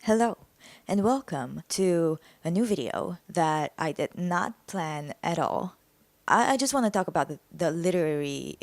Hello, and welcome to a new video that I did not plan at all. I just want to talk about the literary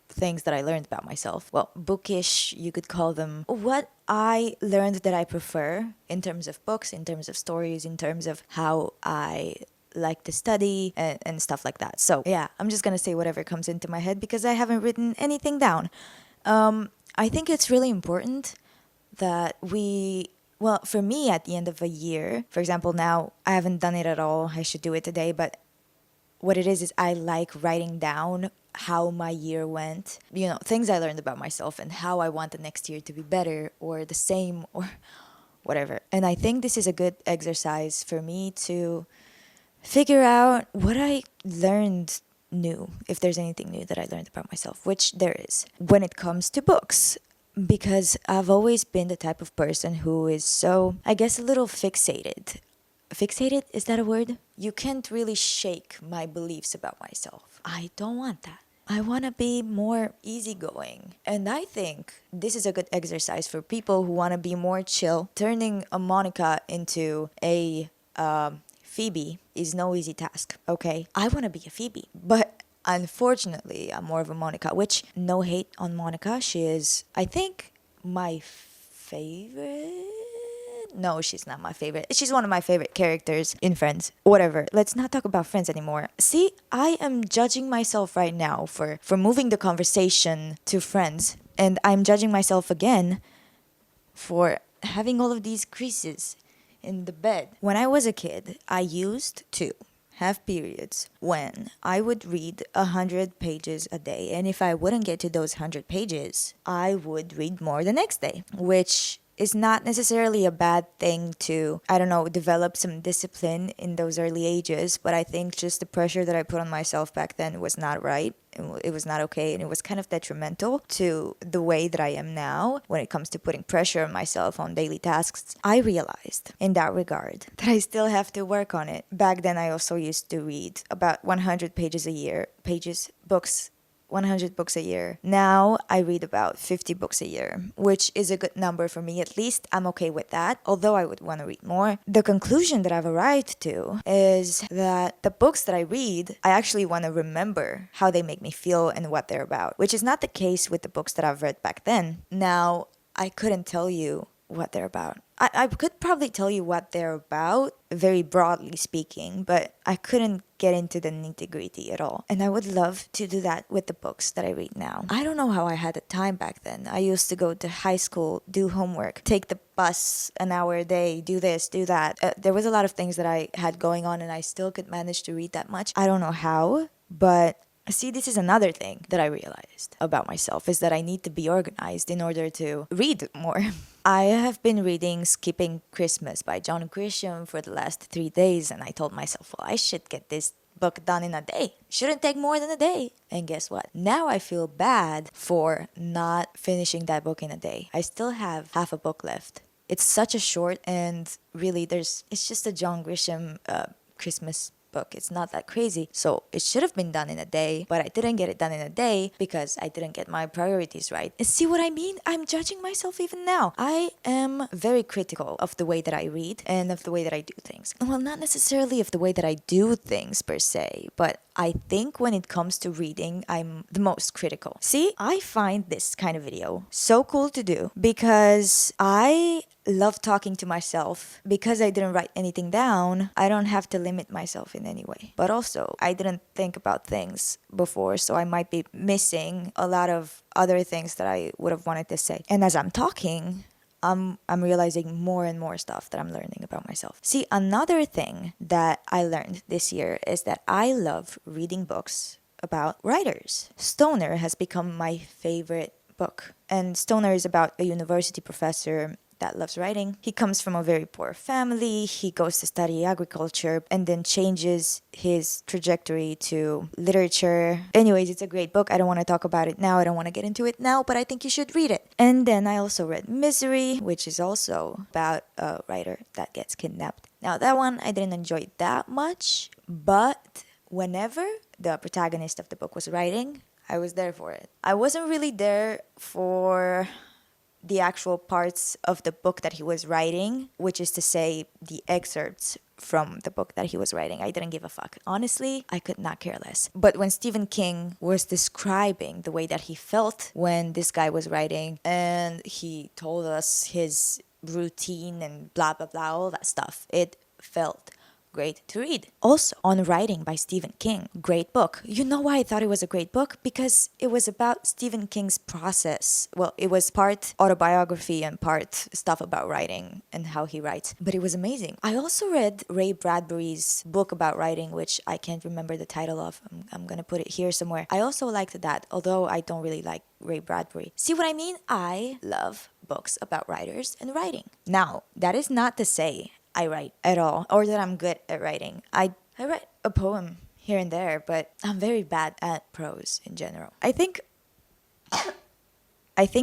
things that I learned about myself. Well, bookish, you could call them. What I learned that I prefer in terms of books, in terms of stories, in terms of how I like to study and stuff like that. So, yeah, I'm just going to say whatever comes into my head because I haven't written anything down. I think it's really important that well, for me, at the end of a year, for example, now I haven't done it at all. I should do it today. But what it is I like writing down how my year went, things I learned about myself and how I want the next year to be better or the same or whatever. And I think this is a good exercise for me to figure out what I learned new, if there's anything new that I learned about myself, which there is, when it comes to books. Because I've always been the type of person who is so, I guess, a little fixated. Fixated? Is that a word? You can't really shake my beliefs about myself. I don't want that. I want to be more easygoing. And I think this is a good exercise for people who want to be more chill. Turning a Monica into a Phoebe is no easy task, okay? I want to be a Phoebe, but unfortunately, I'm more of a Monica, which no hate on Monica. She is, I think, my favorite. No, she's not my favorite. She's one of my favorite characters in Friends. Whatever. Let's not talk about Friends anymore. See, I am judging myself right now for moving the conversation to Friends. And I'm judging myself again for having all of these creases in the bed. When I was a kid, I used to have periods when I would read 100 pages a day. And if I wouldn't get to those 100 pages, I would read more the next day, which is not necessarily a bad thing to, I don't know, develop some discipline in those early ages. But I think just the pressure that I put on myself back then was not right. It was not okay, and it was kind of detrimental to the way that I am now when it comes to putting pressure on myself on daily tasks. I realized in that regard that I still have to work on it. Back then, I also used to read about 100 pages a year, books 100 books a year. Now I read about 50 books a year, which is a good number for me. At least I'm okay with that, although I would want to read more. The conclusion that I've arrived to is that the books that I read, I actually want to remember how they make me feel and what they're about, which is not the case with the books that I've read back then. Now, I couldn't tell you what they're about. I could probably tell you what they're about, very broadly speaking, but I couldn't get into the nitty-gritty at all. And I would love to do that with the books that I read now. I don't know how I had the time back then. I used to go to high school, do homework, take the bus an hour a day, do this, do that. There was a lot of things that I had going on, and I still could manage to read that much. I don't know how, but see, this is another thing that I realized about myself, is that I need to be organized in order to read more. I have been reading Skipping Christmas by John Grisham for the last 3 days, and I told myself, well, I should get this book done in a day. Shouldn't take more than a day. And guess what? Now I feel bad for not finishing that book in a day. I still have half a book left. It's such a short, and really it's just a John Grisham Christmas book. It's not that crazy. So it should have been done in a day, but I didn't get it done in a day because I didn't get my priorities right. And see what I mean? I'm judging myself even now. I am very critical of the way that I read and of the way that I do things. Well, not necessarily of the way that I do things per se, but I think when it comes to reading, I'm the most critical. See, I find this kind of video so cool to do because I love talking to myself. Because I didn't write anything down, I don't have to limit myself in any way. But also, I didn't think about things before, so I might be missing a lot of other things that I would have wanted to say. And as I'm talking, I'm realizing more and more stuff that I'm learning about myself. See, another thing that I learned this year is that I love reading books about writers. Stoner has become my favorite book. And Stoner is about a university professor that loves writing. He comes from a very poor family. He goes to study agriculture and then changes his trajectory to literature. Anyways, it's a great book. I don't want to talk about it now. I don't want to get into it now, but I think you should read it. And then I also read Misery, which is also about a writer that gets kidnapped. Now, that one I didn't enjoy that much, but whenever the protagonist of the book was writing, I was there for it. I wasn't really there for the actual parts of the book that he was writing, which is to say, the excerpts from the book that he was writing. I didn't give a fuck. Honestly, I could not care less. But when Stephen King was describing the way that he felt when this guy was writing, and he told us his routine and blah, blah, blah, all that stuff, it felt great to read. Also, On Writing by Stephen King. Great book. You know why I thought it was a great book? Because it was about Stephen King's process. Well, it was part autobiography and part stuff about writing and how he writes. But it was amazing. I also read Ray Bradbury's book about writing, which I can't remember the title of. I'm gonna put it here somewhere. I also liked that, although I don't really like Ray Bradbury. See what I mean? I love books about writers and writing. Now, that is not to say I write at all, or that I'm good at writing. I write a poem here and there, but I'm very bad at prose in general. I think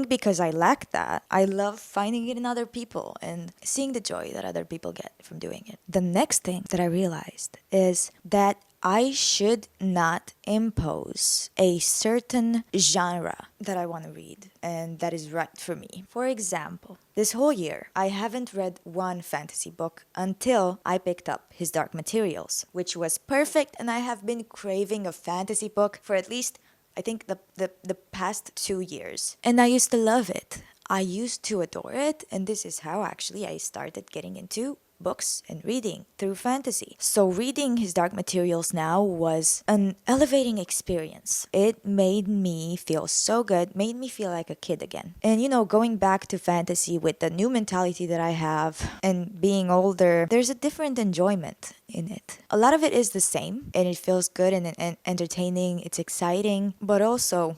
because I lack that, I love finding it in other people and seeing the joy that other people get from doing it. The next thing that I realized is that I should not impose a certain genre that I want to read and that is right for me. For example, this whole year, I haven't read one fantasy book until I picked up His Dark Materials, which was perfect, and I have been craving a fantasy book for at least, I think, the past 2 years. And I used to love it. I used to adore it, and this is how actually I started getting into books and reading through fantasy. So reading His Dark Materials now was an elevating experience. It made me feel so good, made me feel like a kid again. And going back to fantasy with the new mentality that I have and being older, there's a different enjoyment in it. A lot of it is the same, and it feels good and entertaining, it's exciting, but also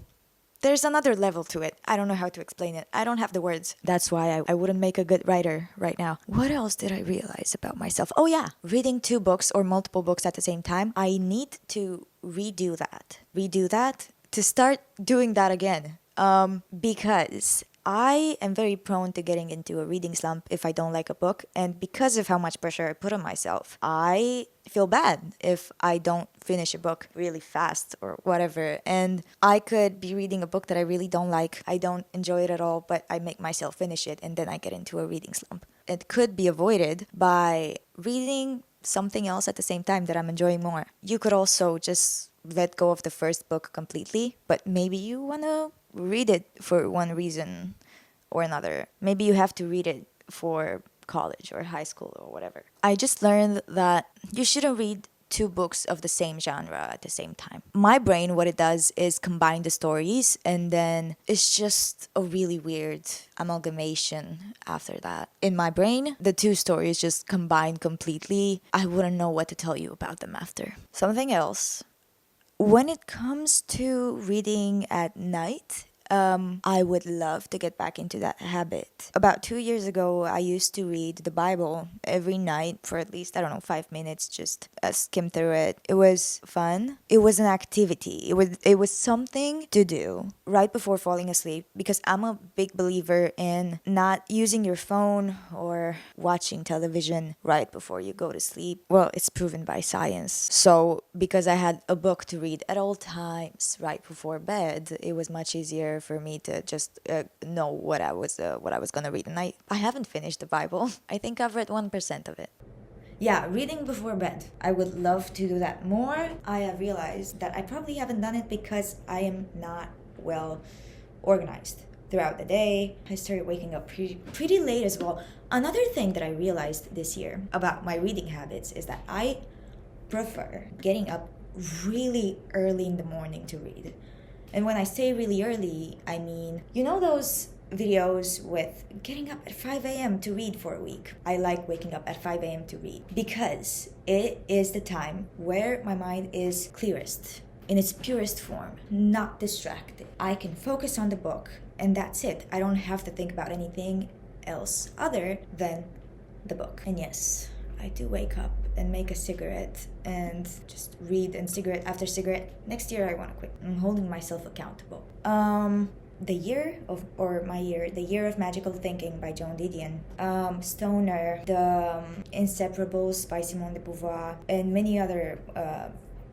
there's another level to it. I don't know how to explain it. I don't have the words. That's why I wouldn't make a good writer right now. What else did I realize about myself? Oh yeah, reading 2 books or multiple books at the same time. I need to redo that to start doing that again. Because I am very prone to getting into a reading slump if I don't like a book, and because of how much pressure I put on myself, I feel bad if I don't finish a book really fast or whatever. And I could be reading a book that I really don't like, I don't enjoy it at all, but I make myself finish it, and then I get into a reading slump. It could be avoided by reading something else at the same time that I'm enjoying more. You could also just let go of the first book completely, but maybe you want to read it for one reason or another. Maybe you have to read it for college or high school or whatever. I just learned that you shouldn't read 2 books of the same genre at the same time. My brain, what it does is combine the stories, and then it's just a really weird amalgamation after that. In my brain, the 2 stories just combine completely. I wouldn't know what to tell you about them after. Something else. When it comes to reading at night, I would love to get back into that habit. About 2 years ago, I used to read the Bible every night for at least, 5 minutes, just skim through it. It was fun. It was an activity. It was something to do right before falling asleep, because I'm a big believer in not using your phone or watching television right before you go to sleep. Well, it's proven by science. So because I had a book to read at all times right before bed, it was much easier for me to just know what I was gonna read. And I haven't finished the Bible. I think I've read 1% of it. Yeah, reading before bed. I would love to do that more. I have realized that I probably haven't done it because I am not well organized throughout the day. I started waking up pretty late as well. Another thing that I realized this year about my reading habits is that I prefer getting up really early in the morning to read. And when I say really early, I mean, those videos with getting up at 5 a.m. to read for a week. I like waking up at 5 a.m. to read because it is the time where my mind is clearest, in its purest form, not distracted. I can focus on the book, and that's it. I don't have to think about anything else other than the book. And yes, I do wake up and make a cigarette and just read, and cigarette after cigarette. Next year I want to quit. I'm holding myself accountable. The Year of Magical Thinking by Joan Didion, Stoner, The Inseparables by Simone de Beauvoir, and many other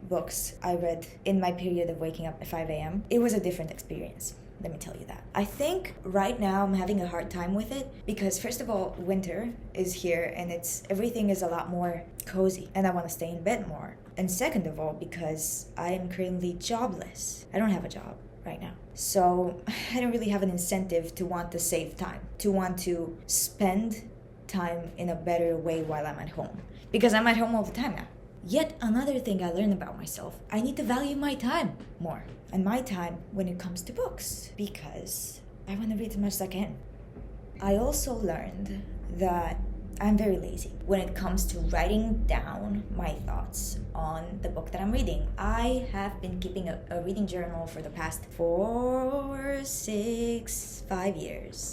books I read in my period of waking up at 5 a.m. It was a different experience. Let me tell you that. I think right now I'm having a hard time with it because first of all, winter is here and everything is a lot more cozy and I want to stay in bed more. And second of all, because I am currently jobless. I don't have a job right now. So I don't really have an incentive to want to save time, to want to spend time in a better way while I'm at home. Because I'm at home all the time now. Yet another thing I learned about myself, I need to value my time more. And my time when it comes to books. Because I want to read as much as I can. I also learned that I'm very lazy when it comes to writing down my thoughts on the book that I'm reading. I have been keeping a reading journal for the past 5 years.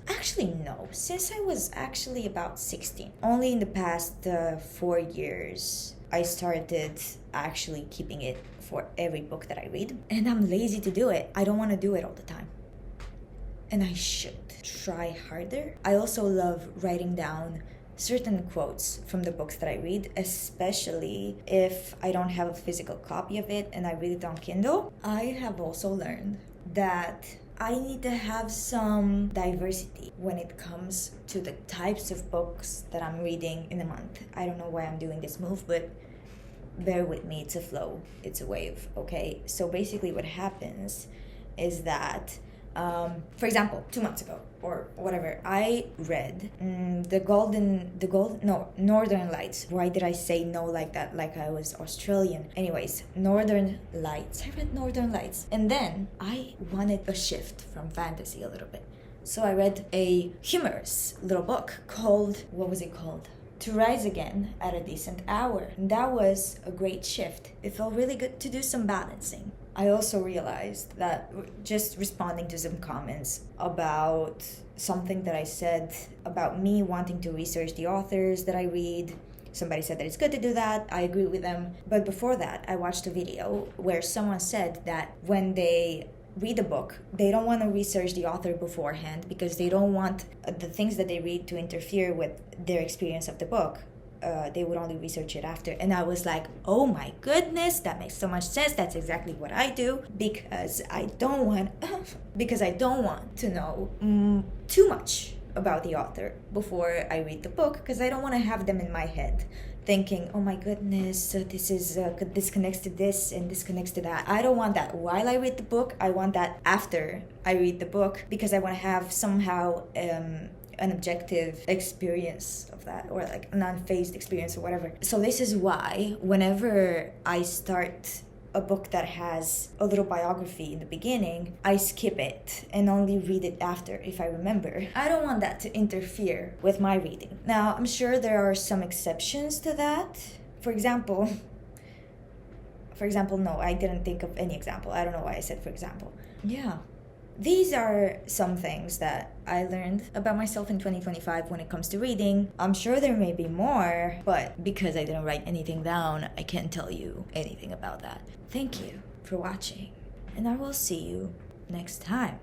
Actually, no, since I was actually about 16. Only in the past 4 years, I started actually keeping it for every book that I read. And I'm lazy to do it. I don't want to do it all the time. And I should try harder. I also love writing down certain quotes from the books that I read, especially if I don't have a physical copy of it and I read it on Kindle. I have also learned that I need to have some diversity when it comes to the types of books that I'm reading in a month. I don't know why I'm doing this move, but bear with me, it's a flow, it's a wave, okay? So basically what happens is that for example, 2 months ago or whatever, I read Northern Lights. Why did I say no like that? Like I was Australian. Anyways, Northern Lights. I read Northern Lights. And then I wanted a shift from fantasy a little bit. So I read a humorous little book called, what was it called? To Rise Again at a Decent Hour. And that was a great shift. It felt really good to do some balancing. I also realized that just responding to some comments about something that I said about me wanting to research the authors that I read. Somebody said that it's good to do that. I agree with them. But before that, I watched a video where someone said that when they read a book, they don't want to research the author beforehand because they don't want the things that they read to interfere with their experience of the book. They would only research it after. And I was like, oh my goodness, that makes so much sense. That's exactly what I do because I don't want to know too much about the author before I read the book because I don't want to have them in my head thinking, oh my goodness, this connects to this and this connects to that. I don't want that while I read the book. I want that after I read the book because I want to have somehow an objective experience of that, or like a non-phased experience or whatever. So this is why whenever I start a book that has a little biography in the beginning, I skip it and only read it after if I remember. I don't want that to interfere with my reading. Now, I'm sure there are some exceptions to that. For example, no, I didn't think of any example. I don't know why I said for example. Yeah. These are some things that I learned about myself in 2025 when it comes to reading. I'm sure there may be more, but because I didn't write anything down, I can't tell you anything about that. Thank you for watching, and I will see you next time.